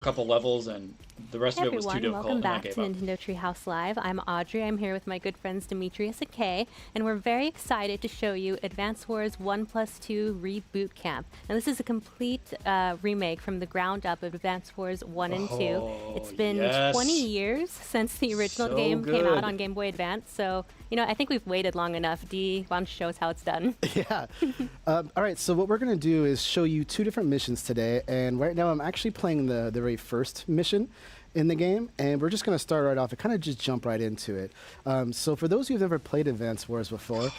couple levels, and the rest Hey of it was too everyone, difficult, welcome and I back to gave up. Nintendo Treehouse Live. I'm Audrey. I'm here with my good friends Demetrius and Kay, and we're very excited to show you Advance Wars 1+2 Reboot Camp. Now this is a complete remake from the ground up of Advance Wars 1 and 2. It's been yes. 20 years since the original So game came out good. on Game Boy Advance, so I think we've waited long enough. Dee, why don't you show us how it's done? Yeah. All right, so what we're going to do is show you two different missions today, and right now I'm actually playing the very first mission in the game, and we're just going to start right off and kind of just jump right into it. So for those who've never played Advance Wars before,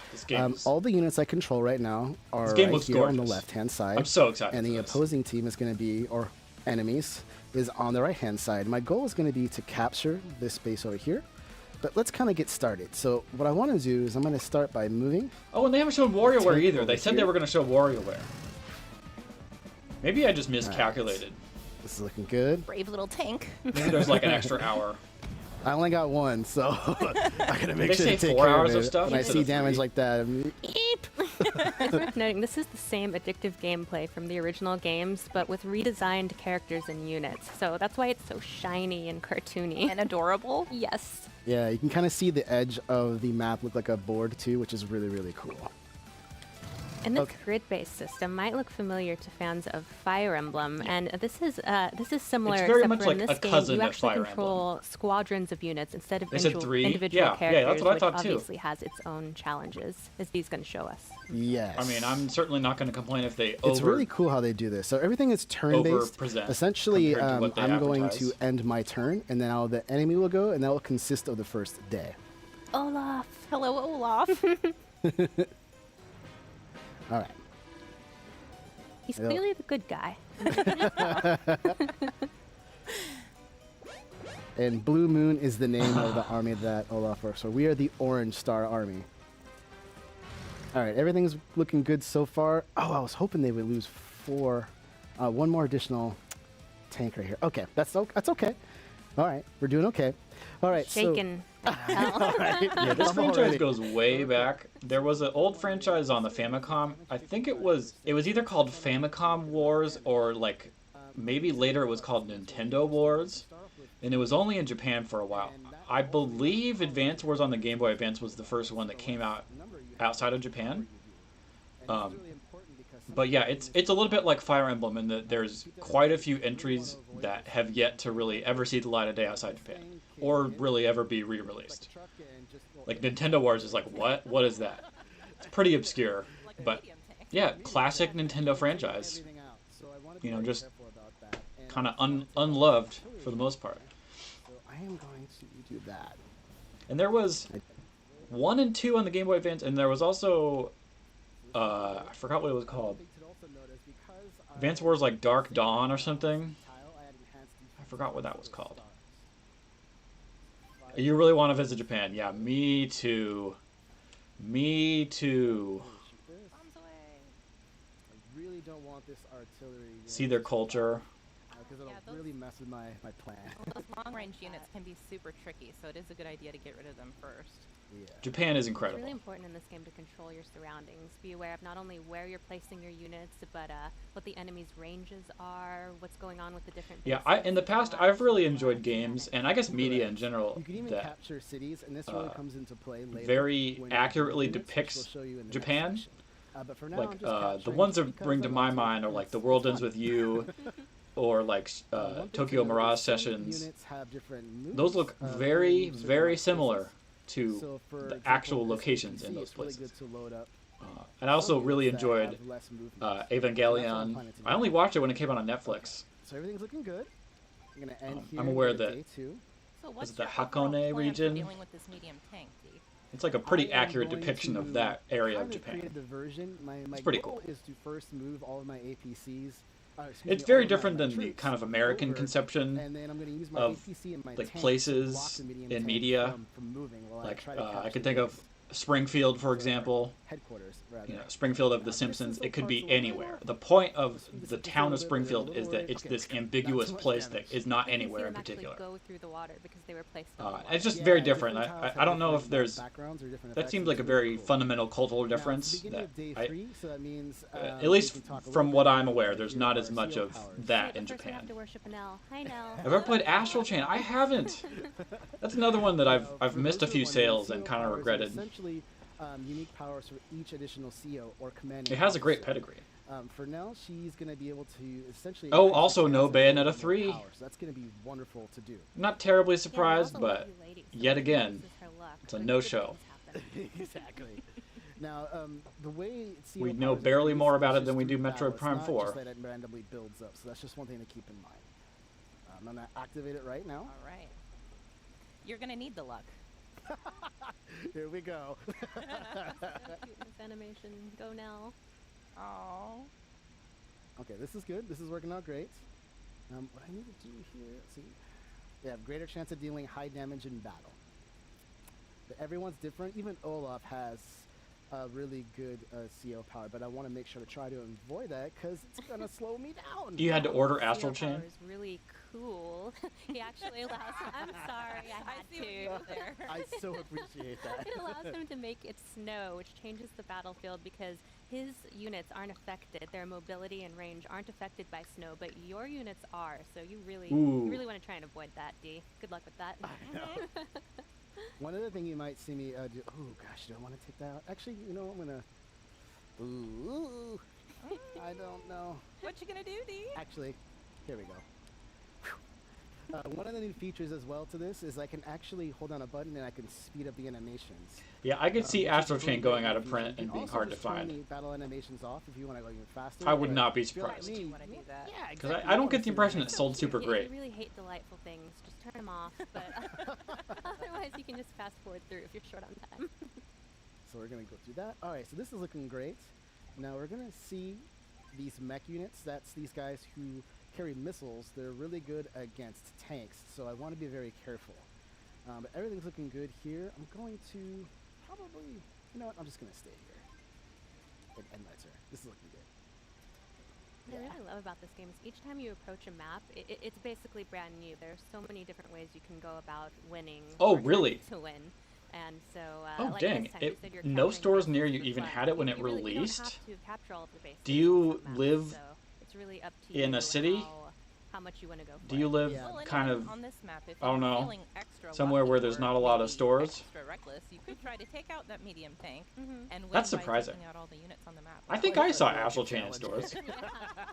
all the units I control right now are right here on the left-hand side. I'm so excited. And the opposing team is going to be, or enemies, is on the right-hand side. My goal is going to be to capture this space over here. But let's kind of get started. So what I want to do is I'm going to start by moving. Oh, and they haven't shown WarioWare either. They said they were going to show WarioWare. Maybe I just miscalculated. This is looking good. Brave little tank. Maybe there's like an extra hour. I only got one, so I gotta make sure say to take 4 care hours of it. of stuff When I instead see of damage 3. like that, I'm It's worth noting, this is the same addictive gameplay from the original games, but with redesigned characters and units. So that's why it's so shiny and cartoony. And adorable. Yes. yeah, you can kind of see the edge of the map look like a board too, which is really, really cool. And this grid-based system might look familiar to fans of Fire Emblem, and this is similar. It's very except much for in like this a game, cousin you of actually Fire control squadrons of units instead of They said 3? individual Yeah, characters, that's what I which thought too. obviously has its own challenges, as Dee's going to show us. Yes. I mean, I'm certainly not going to complain if they It's really cool how they do this. So everything is turn-based. Overpresent Essentially, compared to what they I'm going advertise. to end my turn, and then the enemy will go, and that will consist of the first day. Olaf! Hello, Olaf. All right. He's clearly the good guy. And Blue Moon is the name of the army that Olaf works for. We are the Orange Star Army. All right, everything's looking good so far. Oh, I was hoping they would lose one more additional tank right here. Okay, that's okay. All right, we're doing okay. All right, Shaken. All right. Yeah, this franchise goes way back. There was an old franchise on the Famicom. I think it was either called Famicom Wars or like maybe later it was called Nintendo Wars, and it was only in Japan for a while. I believe Advance Wars on the Game Boy Advance was the first one that came out outside of Japan. But yeah, it's a little bit like Fire Emblem in that there's quite a few entries that have yet to really ever see the light of day outside Japan, or really ever be re-released. Like Nintendo Wars is like, what? What is that? It's pretty obscure, but yeah, classic Nintendo franchise. You know, just kind of unloved for the most part. So I am going to do that. And there was 1 and 2 on the Game Boy Advance, and there was also I forgot what it was called. Advance Wars like Dark Dawn or something. I forgot what that was called. You really want to visit Japan? Yeah, me too. Me too. I really don't want this artillery. See their culture. Because it'll really mess with my plan. Those long-range units can be super tricky, so it is a good idea to get rid of them first. Yeah. Japan is It's incredible. really important in this game to control your surroundings. Be aware of not only where you're placing your units, but what the enemy's ranges are, what's going on with the different Yeah, bases. in the past I've really enjoyed games, and I guess media in general, You can even that capture cities, and this really comes into play later. very when accurately units, which depicts we'll show you in the next Japan. section. But for now, Like I'm just the capturing ones that because bring I to want my to. mind are like It's The World fun. Ends With You, or like One thing to Tokyo note Mirage is some Sessions. units have different moves, Those look very, in certain very places. similar to So, for the example, actual this locations in APC, those it's really places. good to load up And I also some really units that enjoyed have less movement. That's what I'm Evangelion. planning to do. I only watched it when it came out on Netflix. So everything's looking good. I'm gonna end here. I'm aware with that day 2. So what's it the your overall Hakone plan for region? dealing with this medium tank, Dee? It's like a pretty I am accurate going depiction to of that area of kind Japan. create the version. My It's pretty goal cool. is to first move all of my APCs. It's very different than the kind of American conception and then I'm going to use my of, APC and my like, tank to places block the medium in tank media. from moving while Like I try to I capture can think of these. Springfield, for example. Headquarters, rather. You know, Springfield of The Simpsons. It could be anywhere. The point of the town of Springfield is that it's this ambiguous place that is not anywhere in particular. Go through the water because they were placed It's just very different. I don't know if there's... That seems like a very fundamental cultural difference. That at least from what I'm aware, there's not as much of that in Japan. Hi, Nell. Have I played Astral Chain? I haven't. That's another one that I've missed a few sales and kind of regretted. Essentially, unique powers for each additional CO or command. It has a great pedigree. For now, she's going to be able to essentially... Oh, also no Bayonetta 3. So that's going to be wonderful to do. Not terribly surprised, but yet again, it's a no-show. Exactly. Now, the way we know barely more about it than we do Metroid Prime 4. Just that it randomly builds up, so that's just one thing to keep in mind. I'm going to activate it right now. All right. You're going to need the luck. Here we go. Cuteness animation. Go now. Oh. Okay, this is good. This is working out great. What I need to do here, let's see. They have greater chance of dealing high damage in battle. But everyone's different. Even Olaf has a really good CO power, but I want to make sure to try to avoid that because it's going to slow me down. You had to order Astral CO power Chain? is really cool. He actually allows him. I'm sorry, I had to. There. I so appreciate that. It allows him to make it snow, which changes the battlefield because his units aren't affected. Their mobility and range aren't affected by snow, but your units are. So you really want to try and avoid that, D. Good luck with that. I know. One other thing you might see me do. Oh gosh, do I want to take that out? Actually, you know, I'm gonna. Ooh, I don't know. What you gonna do, D? Actually, here we go. One of the new features as well to this is I can actually hold down a button and I can speed up the animations. Yeah, I could see Astral Chain going out of print and being hard to find. The battle animations off if you want to go even faster. I would not be surprised. You want to do that? Yeah, Because I don't get the impression it sold super If great. you really hate delightful things, just turn them off. But otherwise, you can just fast forward through if you're short on time. So we're gonna go through that. All right, so this is looking great. Now we're gonna see these mech units. That's these guys who carry missiles. They're really good against tanks, so I want to be very careful. But everything's looking good here. I'm going to probably, you know what, I'm just going to stay here and end my turn. This is looking good. What I really love about this game is each time you approach a map, it's basically brand new. There's so many different ways you can go about winning. Oh, or really? To win. And so, Oh, like dang. this time, you said you're No capturing stores bases near you for even fun. had it when it You don't released? have to capture all of the bases Do you on the map, live so it's really up to in you a city? how much you want to go for. Do you live Yeah. Well, kind anyway, of on this map, if I don't you're know, feeling extra somewhere lucky where there's or not a lot of maybe stores? Extra reckless, you could try to take out that medium tank and win That's by surprising. taking out all the units on the map. I think I saw Astral Chain in stores. If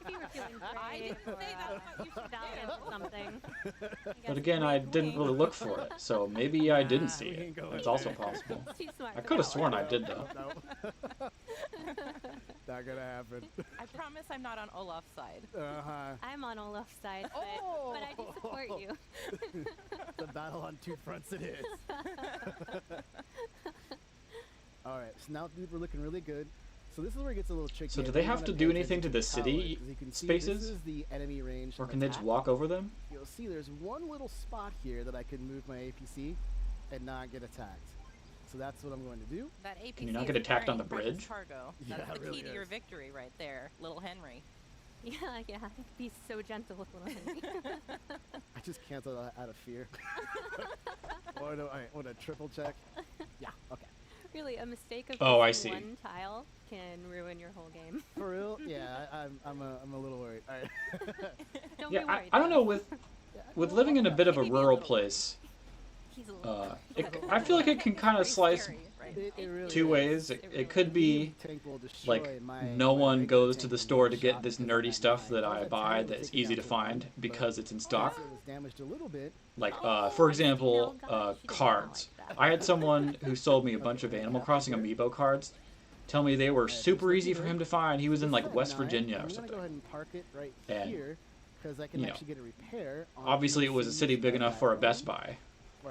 you were feeling I brave didn't or say that's what you should valiant do. or something. But again, I didn't really look for it, so maybe I didn't see we it. can go It's with also that. possible. Too smart I for could have that sworn one. I did, though. No. Not gonna happen. I promise I'm not on Olaf's side. Uh-huh. I'm on Olaf's side, but I do support you. The battle on two fronts it is. All right, so now we're looking really good. So this is where it gets a little tricky. So do I they really have wanna to pay do attention anything to the towers. city As you can see, spaces? This is the enemy range. Or of can they just attack. walk over them? You'll see there's one little spot here that I could move my APC and not get attacked. So that's what I'm going to do. That APC Can you not is get attacked on the very precious bridge? Cargo. Yeah, That's it the really key to your is. victory right there, little Henry. Yeah, be so gentle with little Henry. I just canceled out of fear. Or do I want to triple check? Yeah, okay. Really, a mistake of Oh, I missing see. one tile can ruin your whole game. For real? Yeah, I'm a little worried. All right. Don't Yeah, be worried. I don't know, though. with living in a bit of a Maybe a rural little. place, He's a little. I feel like it can kind of Very slice scary, right? It really two is. ways. It could be Tank will destroy like my no one regular goes to tank the in store one to get shot this because nerdy of stuff mine. that All I that buy tank will that's take it easy down to one, find but because it's in stock. it was damaged a little bit. Like, Oh, for I see. example, No, gosh, she does not cards. like that. I had someone who sold me a bunch of Animal Crossing amiibo cards tell me they were Alright, super this easy looking for him good. to find. He was in This like is at West 9. Virginia or I'm gonna something. go ahead and park it right And, here because I can you know, actually get a repair. On Obviously, it was a cities city big that enough I for a own Best Buy,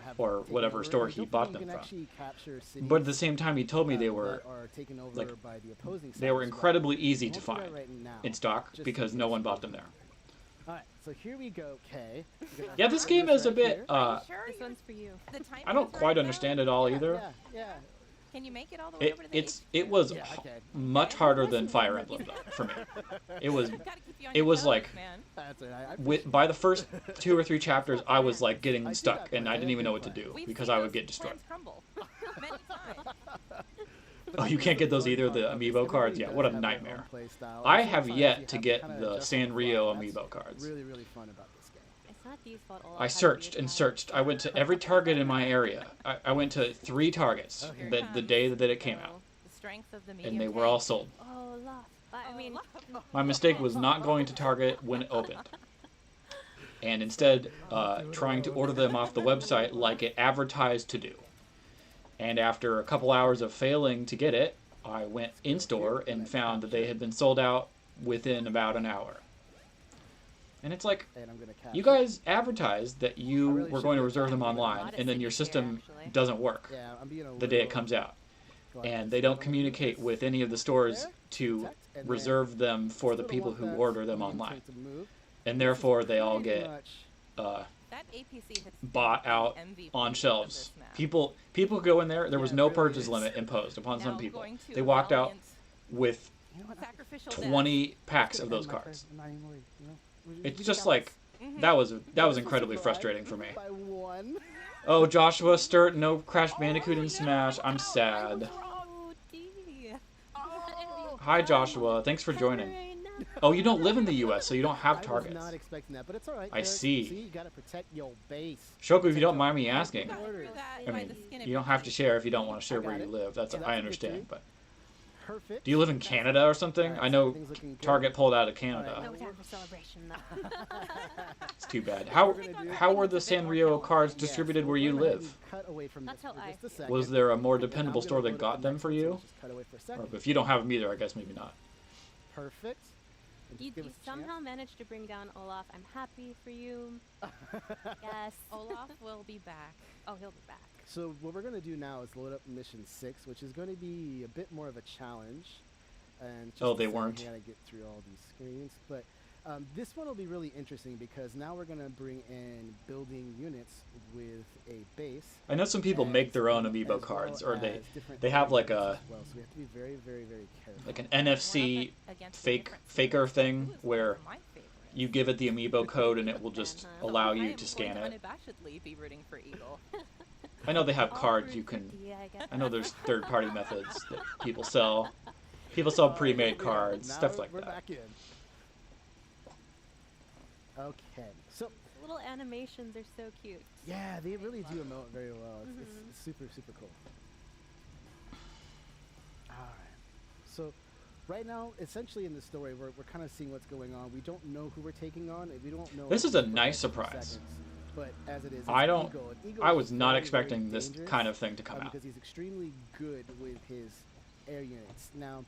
have or taken whatever over. store I he don't bought think you them can from. actually capture But at the cities, same time, he told me they that were are taken over like, by the opposing they were side as well. incredibly easy I to won't do that find right now, in stock just because in no case. one bought them there. All right, so here we go, Kay. Yeah, this game is a bit. Are you sure This one's for you. the time I don't is quite right understand it all either. Yeah. Can you make it all the way over to the It was Yeah, I can. much harder than Fire Emblem though, for me. It was Gotta keep you on it your was toes, like man. That's all right. by the first 2 or 3 chapters, I was like getting stuck and I didn't even know what to do We've because seen I would those get destroyed. plans crumble many times. Oh, you can't get those either, the amiibo cards? Yeah, what a nightmare. I have yet to get the Sanrio amiibo cards. Really, really fun about this game. It's not Dee's fault. Olaf I had to searched do and that. searched. I went to every Target in my area. I went to 3 Targets the day that it came out, The strength of the medium and they were all tank. sold. Oh, Olaf. I mean, My mistake was not going to Target when it opened, and instead trying to order them off the website like it advertised to do. And after a couple hours of failing to get it, I went in-store and found that they had been sold out within about an hour. And it's like, And I'm gonna catch you it. guys advertised that you really were should going to have reserve them done that. online, and then your system doesn't work Yeah, I'm being a the day it little comes out. glass. And they don't communicate with any of the stores to reserve them for the people who order them online. And therefore, they all get That APC has bought been out the MVP on of shelves. this map. People go in there. There was Yeah, no it really purchase is. limit imposed upon some Now people. going to They walked out Valiant with You know what? sacrificial death. 20 packs of those I'm not cards. I'm not even worried, you know? It's We just got like Mhm. that was incredibly frustrating for me. by 1. Oh, Joshua Sturt, no Crash Bandicoot in Smash. I'm sad. Oh, D. Hi, Joshua. Thanks for joining. Oh, you don't live in the U.S., so you don't have I was Targets. not expecting that, but it's all right. I Eric. see. See, you gotta protect your base. Shoku, if you don't mind me asking, Got through that I by mean, the skin of you your don't have to teeth. share if you don't want to share I got where you it. live. That's Yeah, that's I a understand. victory. But Perfect. do you live in Canada or something? Alright, I so know everything's looking good. Target pulled out of No Canada. time for celebration, though. It's too bad. How were the Sanrio cards Yeah, distributed so where you we're gonna have live? Cut away from That's this how for I just a feel. second. Was there a more And then I'm dependable gonna store load that up got the them next for one, so you? let's just cut away for a Or second. if you don't have them either, I guess maybe not. Perfect. And You, just give you us a chance. somehow managed to bring down Olaf. I'm happy for you. Yes. Olaf will be back. Oh, he'll be back. So what we're going to do now is load up mission 6, which is going to be a bit more of a challenge. And just Oh, a they second weren't. here, I gotta get through all these screens, but this one will be really interesting because now we're going to bring in building units with a base. I know some people make their own amiibo cards, or they have like a Well, so we have to be very, very, very careful. like an One NFC up against a fake different faker series. thing Ooh, it's one where of my favorites. you give it the amiibo code and it will just Uh-huh. allow I you am to scan going it. to unabashedly be rooting for Eagle. I know they have All cards root you for can. D, I guess. I know there's third-party methods that people sell. People sell pre-made cards, Now stuff like we're that. back in. Okay, so Little animations are so cute. yeah, they really do emote very well. It's, Mhm. it's super, super cool. All right. So right now, essentially in the story, we're kind of seeing what's going on. We don't know who we're taking on, and we don't know. This is for a nice few surprise. seconds. But as it is, I it's don't- Eagle, and Eagle I is was not very, expecting very this dangerous, kind of thing to come out. because he's extremely good with his air units. Now,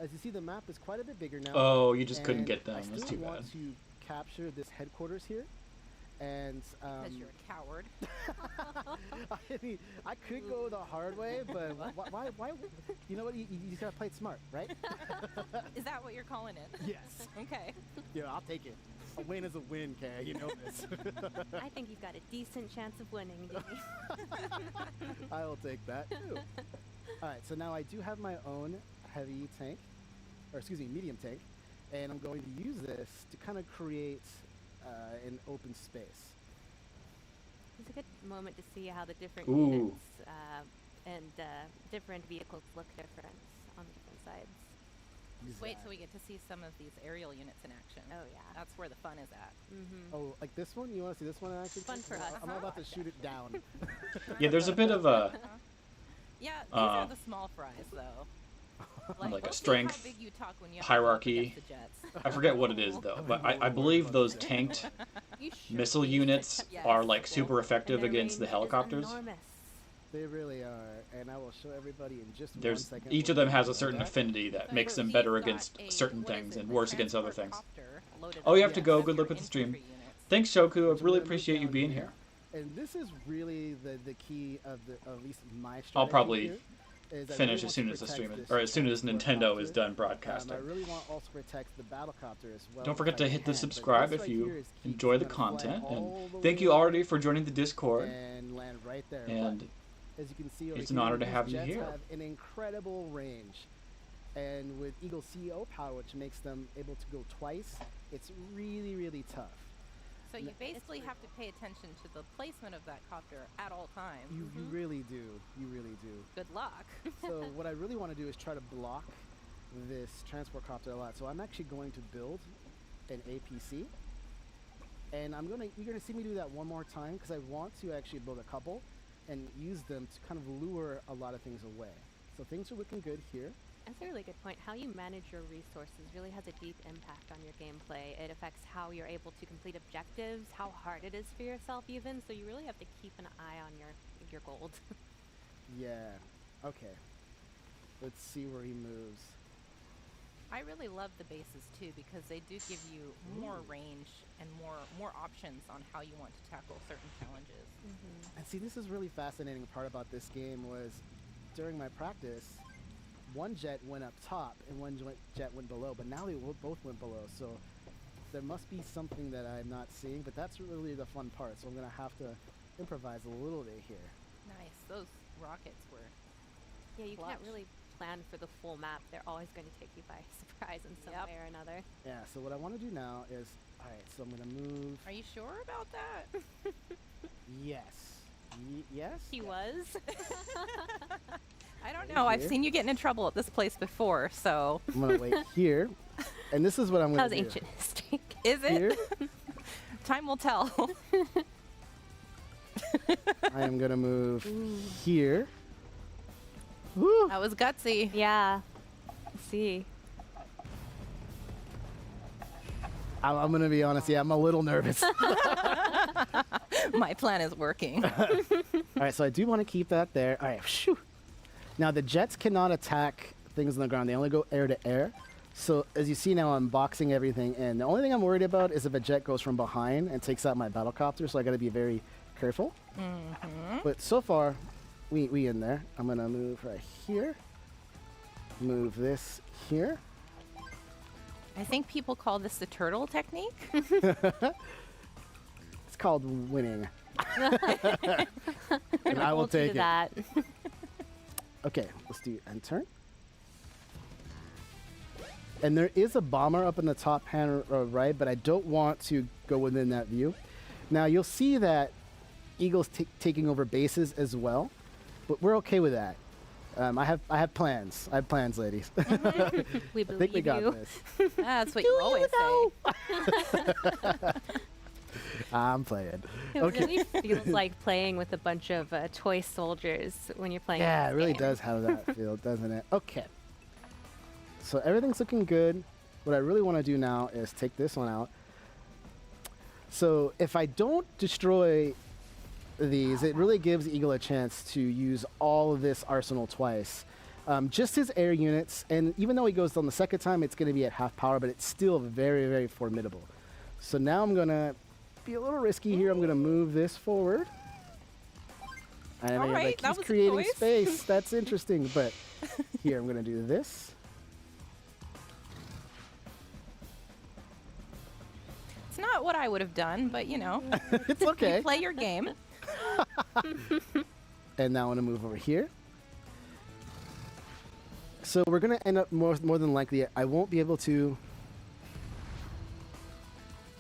as you see, the map is quite a bit bigger now. Oh, you just couldn't and get them. I That's still too bad. want to capture this headquarters here, and Because you're a coward. I mean, I could go the hard way, but why? You know what? You just gotta play it smart, right? Is that what you're calling it? Yes. Okay. Yeah, I'll take it. A win is a win, Kay. You know this. I think you've got a decent chance of winning, D. I will take that too. All right, so now I do have my own heavy tank, or excuse me, medium tank, and I'm going to use this to kind of create an open space. It's a good moment to see how the different Ooh. units and different vehicles look different on the different sides. Wait till we get to see some of these aerial units in action. Oh, yeah. That's where the fun is at. Mm-hmm. Oh, like this one? You want to see this one in action? Fun for us. I'm about to shoot it down. Yeah, there's a bit of a Yeah, these are Uh, the small fries, though. like we'll a see how strength big you talk when you have to hierarchy. go up against the jets. I forget what it is though, but I believe those tanked You sure missile please units protect Yes. are like us. super And effective their against the range is helicopters. enormous. They really are, and I will show everybody in just one There's second. each of what them has we a do certain with that. affinity that So makes them he's better got against a- certain what is things it, and the worse against other transport things. copter loaded Oh, you up have to with go. your Good luck with the infantry stream. units. Thanks, Shoku. I So we're really gonna move appreciate you down being here. And this is really the key of at least my strategy. I'll probably here, is I Finish really as want soon to as the protect stream is, this or as soon as transport Nintendo is copter. done broadcasting. I really want also to protect the battlecopter as well. Don't if forget I to hit the can, but subscribe this if right here you is key. enjoy the It's gonna fly content, all and the thank way you up already for joining the Discord. and land right there. And As you can see over It's here, an honor to these have you jets here. have an incredible range. And with Eagle's CEO power, which makes them able to go twice, it's really, really tough. So you basically have to pay attention to the placement of that copter at all times. You really do. You really do. Good luck. So what I really want to do is try to block this transport copter a lot. So I'm actually going to build an APC. And you're gonna see me do that one more time because I want to actually build a couple and use them to kind of lure a lot of things away. So things are looking good here. That's a really good point. How you manage your resources really has a deep impact on your gameplay. It affects how you're able to complete objectives, how hard it is for yourself even, so you really have to keep an eye on your gold. Yeah. Okay. Let's see where he moves. I really love the bases too because they do give you more range and more options on how you want to tackle certain challenges. And see, this is really fascinating part about this game was during my practice, one jet went up top and one jet went below, but now they both went below. So there must be something that I'm not seeing, but that's really the fun part. So I'm going to have to improvise a little bit here. Nice. Those rockets were Yeah, you clutch. can't really plan for the full map. They're always going to take you by surprise in some Yep. way or another. Yeah, so what I want to do now is, all right, so I'm going to move. Are you sure about that? Yes. Yes? He was. I don't know. I've Here. seen you getting in trouble at this place before, so I'm going to wait here. And this is what I'm That going was to do. ancient history. is it? Here, Time will tell. I am going to move here. Woo. That was gutsy. Yeah. Let's see. I'm going to be honest. Yeah, I'm a little nervous. All My plan is working. right, so I do want to keep that there. All right, shoo. Now, the jets cannot attack things on the ground. They only go air to air. So, as you see now, I'm boxing everything in. The only thing I'm worried about is if a jet goes from behind and takes out my battlecopter, so I got to be very careful. But so far, we in there. I'm going to move right here. Move this here. I think people call this the turtle technique. It's called winning. And I will We'll do take it. that. Okay, let's do end turn. And there is a bomber up in the top hand right, but I don't want to go within that view. Now you'll see that Eagle's taking over bases as well, but we're okay with that. I have plans. I have plans, ladies. We I believe think we got you. this. That's what you always say. I'm playing. It really feels like playing with a bunch of toy soldiers when you're playing. Yeah, it this really game. does have that feel, doesn't it? Okay. So everything's looking good. What I really want to do now is take this one out. So if I don't destroy these, it really gives Eagle a chance to use all of this arsenal twice. Just his air units, and even though he goes down the second time, it's going to be at half power, but it's still very, very formidable. So now I'm going to be a little risky here. I'm going to move this forward. And All right, that he's was a creating choice. space. That's interesting, but here I'm going to do this. It's not what I would have done, but you know, It's okay. play your game. And now I'm going to move over here. So we're going to end up more than likely, I won't be able to.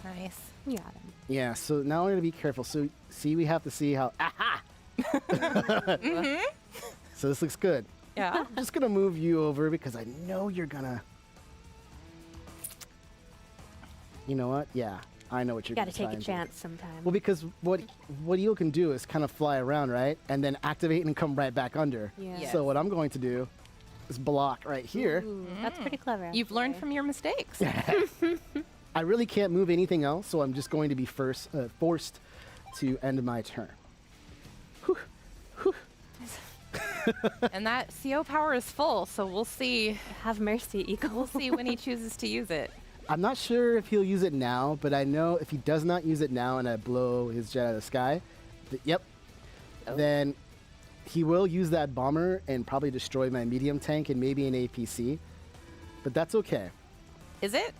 Nice. You got him. Yeah, so now we're going to be careful. So see, we have to see how. Aha! So this looks good. Yeah. I'm just going to move you over because I know you're going to. You know what? Yeah, I know what you're You going got to to take a chance sometime. Well, because what Eel can do is kind of fly around, right? And then activate and come right back under. Yeah. Yes. So what I'm going to do is block right here. Ooh, that's pretty clever. You've learned actually. from your mistakes. I really can't move anything else, so I'm just going to be forced to end my turn. Whew. Whew. And that CO power is full, so we'll see. Have mercy, Eagle. We'll see when he chooses to use it. I'm not sure if he'll use it now, but I know if he does not use it now and I blow his jet out of the sky, then he will use that bomber and probably destroy my medium tank and maybe an APC. But that's okay. Is it?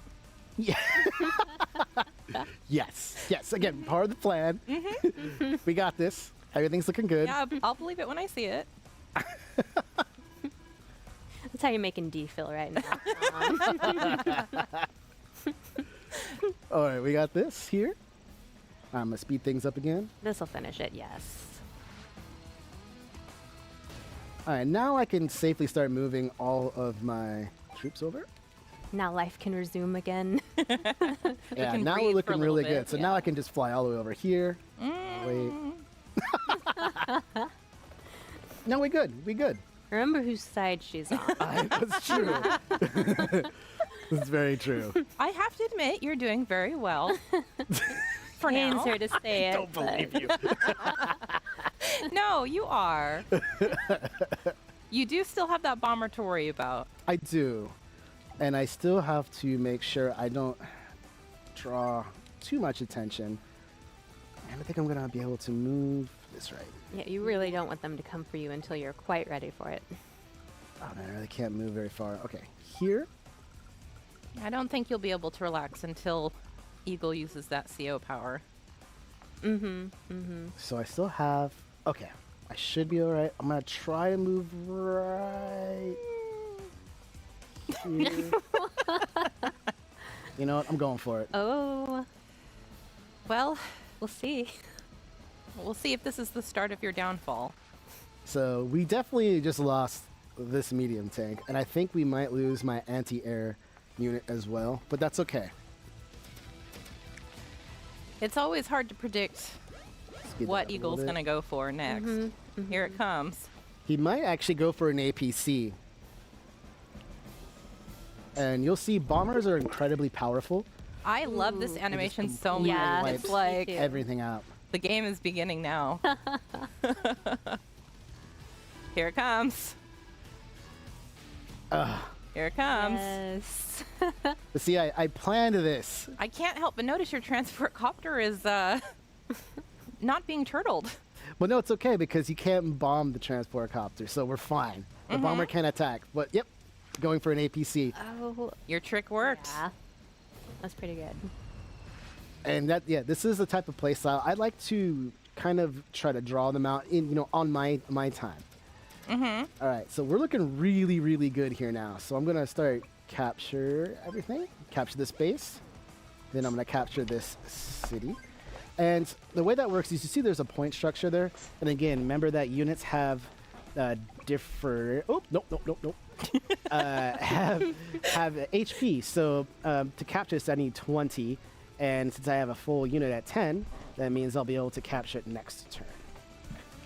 Yeah. Yes. Yes. Again, part of the plan. We got this. Everything's looking good. Yeah, I'll believe it when I see it. That's how you're making D feel right now. All right, we got this here. I'm gonna speed things up again. This will finish it, yes. All right, now I can safely start moving all of my troops over. Now life can resume again. Yeah, can now breathe we're for a looking little really bit, good. So now yeah. I can just fly all the way over here. Wait. No, we good. We good. Remember whose side she's on. That's true. That's very true. I have to admit, you're doing very well. For Pains now. her to say it. Don't believe you. No, you are. You do still have that bomber to worry about. I do. And I still have to make sure I don't draw too much attention. And I think I'm going to be able to move this right. Yeah, you really don't want them to come for you until you're quite ready for it. Oh, man, I really can't move very far. Okay, here. I don't think you'll be able to relax until Eagle uses that CO power. So I still have... Okay, I should be all right. I'm going to try and move right here. You know what? I'm going for it. Oh, Well, we'll see. we'll see if this is the start of your downfall. So we definitely just lost this medium tank, and I think we might lose my anti-air unit as well, but that's okay. It's always hard to predict Speed what that up a Eagle's little going bit. to go for next. Here it comes. He might actually go for an APC. And you'll see bombers are incredibly powerful. I love this animation so much. Yeah, wipes It's like too. Everything out. the game is beginning now. Here it comes. Here it comes. Yes. But see, I planned this. I can't help but notice your transport copter is not being turtled. Well, no, it's okay because you can't bomb the transport copter, so we're fine. The bomber can attack. But yep, going for an APC. Oh, Your trick worked. yeah. That's pretty good. And that, yeah, this is the type of playstyle I like to kind of try to draw them out in, you know, on my time. All right, so we're looking really, really good here now. So I'm gonna start capture everything, capture this base, then I'm gonna capture this city. And the way that works is you see there's a point structure there. And again, remember that units have different. Oh, nope. Have HP. So to capture this, I need 20. And since I have a full unit at 10, that means I'll be able to capture it next turn.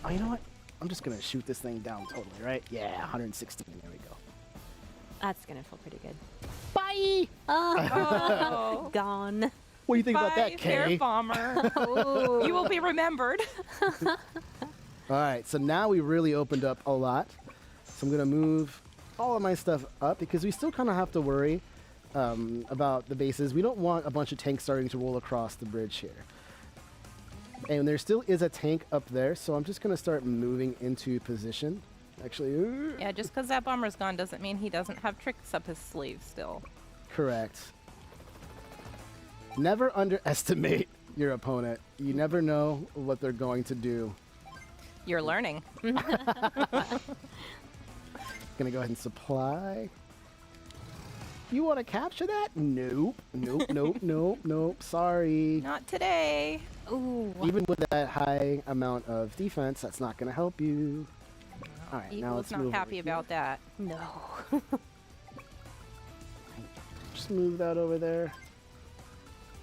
Oh, you know what? I'm just gonna shoot this thing down totally, right? Yeah, 116. There we go. That's gonna feel pretty good. Bye. Oh. Gone. What do you think Bye, about that, fair Kay? bomber. Oh. You will be remembered. All right, so now we really opened up a lot. So I'm gonna move all of my stuff up because we still kind of have to worry about the bases. We don't want a bunch of tanks starting to roll across the bridge here. And there still is a tank up there, so I'm just gonna start moving into position. Actually, Yeah, just because that bomber's gone doesn't mean he doesn't have tricks up his sleeve still. correct. Never underestimate your opponent. You never know what they're going to do. You're learning. Gonna go ahead and supply. You want to capture that? Nope. Sorry. Not today. Ooh. Even with that high amount of defense, that's not gonna help you. All right, now Eagle's let's not move happy over here. about that. No. Just move that over there.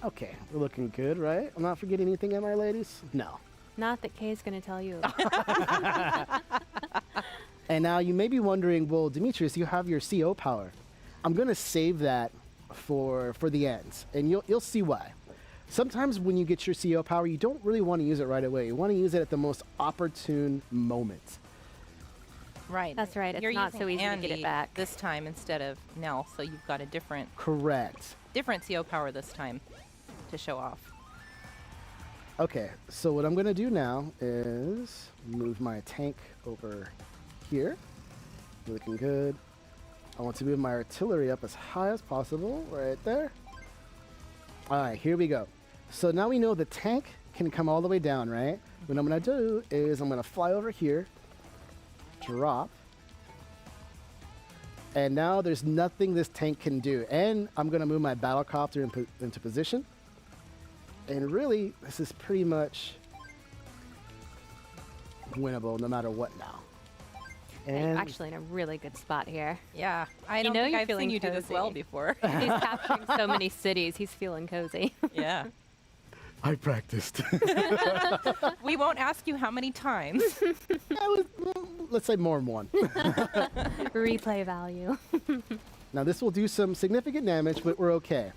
Okay, we're looking good, right? I'm not forgetting anything, am I, ladies? No. Not that Kay's gonna tell you. And now you may be wondering, well, Demetrius, you have your CO power. I'm gonna save that for the ends, and you'll see why. Sometimes when you get your CO power, you don't really want to use it right away. You want to use it at the most opportune moment. Right. That's right, it's You're not using so easy to get Andy it back. this time instead of Nell, so you've got a different Correct. CO power this time to show off. Okay, so what I'm gonna do now is move my tank over here. Looking good. I want to move my artillery up as high as possible, right there. All right, here we go. So now we know the tank can come all the way down, right? What I'm going to do is I'm going to fly over here, drop, and now there's nothing this tank can do. And I'm going to move my battlecopter into position. And really, this is pretty much winnable no matter what now. You're And actually in a really good spot here. Yeah, I don't know think you're I've feeling seen you do this well cozy. before. He's capturing so many cities. He's feeling cozy. Yeah. I practiced. We won't ask you how many times. Let's say more than one. Replay value. Now this will do some significant damage, but we're okay.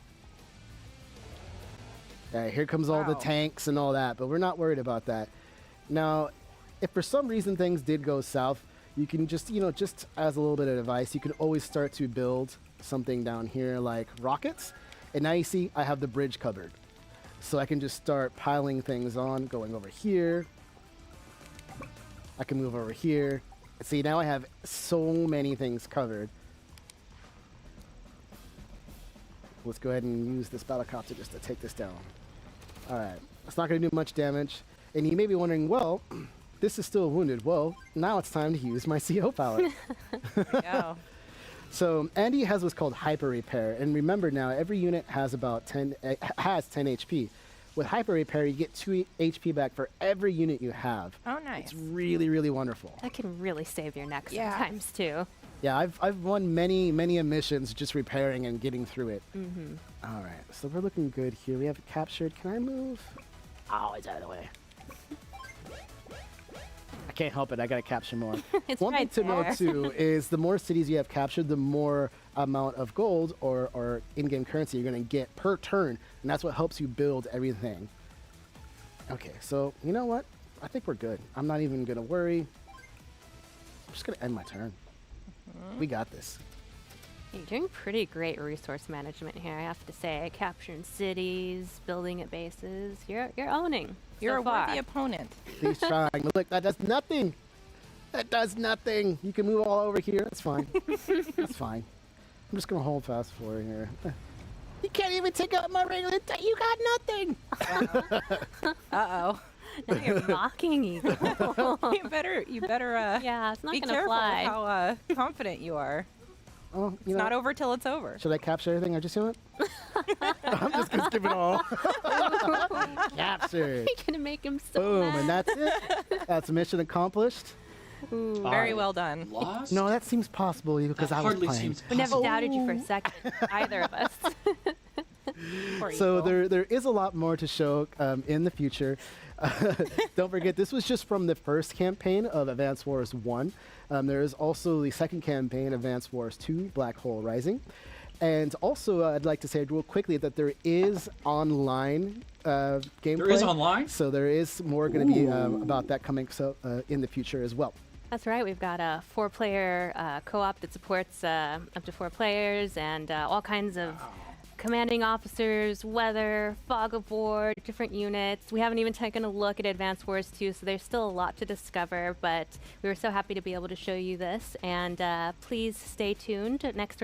All right, here comes all the Wow. tanks and all that, but we're not worried about that. Now, if for some reason things did go south, you can just, just as a little bit of advice, you can always start to build something down here like rockets. And now you see I have the bridge covered. So I can just start piling things on, going over here. I can move over here. See, now I have so many things covered. Let's go ahead and use this battlecopter just to take this down. All right, it's not going to do much damage. And you may be wondering, well, this is still wounded. Well, now it's time to use my CO palette. Yeah. So Andy has what's called hyper repair, and remember now every unit has about 10 HP. With hyper repair, you get 2 HP back for every unit you have. Oh, nice. It's really, really wonderful. That can really save your neck Yeah. sometimes too. Yeah, I've won many missions just repairing and getting through it. All right, so we're looking good here. We have it captured. Can I move? Oh, it's out of the way. I can't help it. I gotta capture more. It's One right thing to there. note too is the more cities you have captured, the more amount of gold or in-game currency you're gonna get per turn, and that's what helps you build everything. Okay, so you know what? I think we're good. I'm not even gonna worry. I'm just gonna end my turn. We got this. You're doing pretty great resource management here, I have to say. Capturing cities, building at bases. You're owning. You're so a far. worthy opponent. He's trying. But look, that does nothing. That does nothing. You can move all over here. That's fine. That's fine. I'm just gonna hold fast forward here. You can't even take out my regular. You got nothing. Uh-oh. Now you're mocking Eagle. You better Yeah, it's not be gonna careful fly. how confident you are. Oh, It's not over till it's over. Should I capture everything I just went? I'm just gonna skip it all. Captured. You're gonna make him so Boom, mad. and that's it. That's mission accomplished. Ooh. Very well done. Lost? No, that seems possible because that I was hardly playing. seems We never possible. doubted you for a second, either of us. Poor So Eagle. there is a lot more to show in the future. Don't forget, this was just from the first campaign of Advance Wars 1. There is also the second campaign, Advance Wars 2, Black Hole Rising. And also, I'd like to say real quickly that there is online gameplay. There is online? So there is more going to be about that coming in the future as well. That's right. We've got a 4-player co-op that supports up to 4 players and all kinds of commanding officers, weather, fog of war, different units. We haven't even taken a look at Advance Wars 2, so there's still a lot to discover, but we were so happy to be able to show you this. And please stay tuned. Next, we're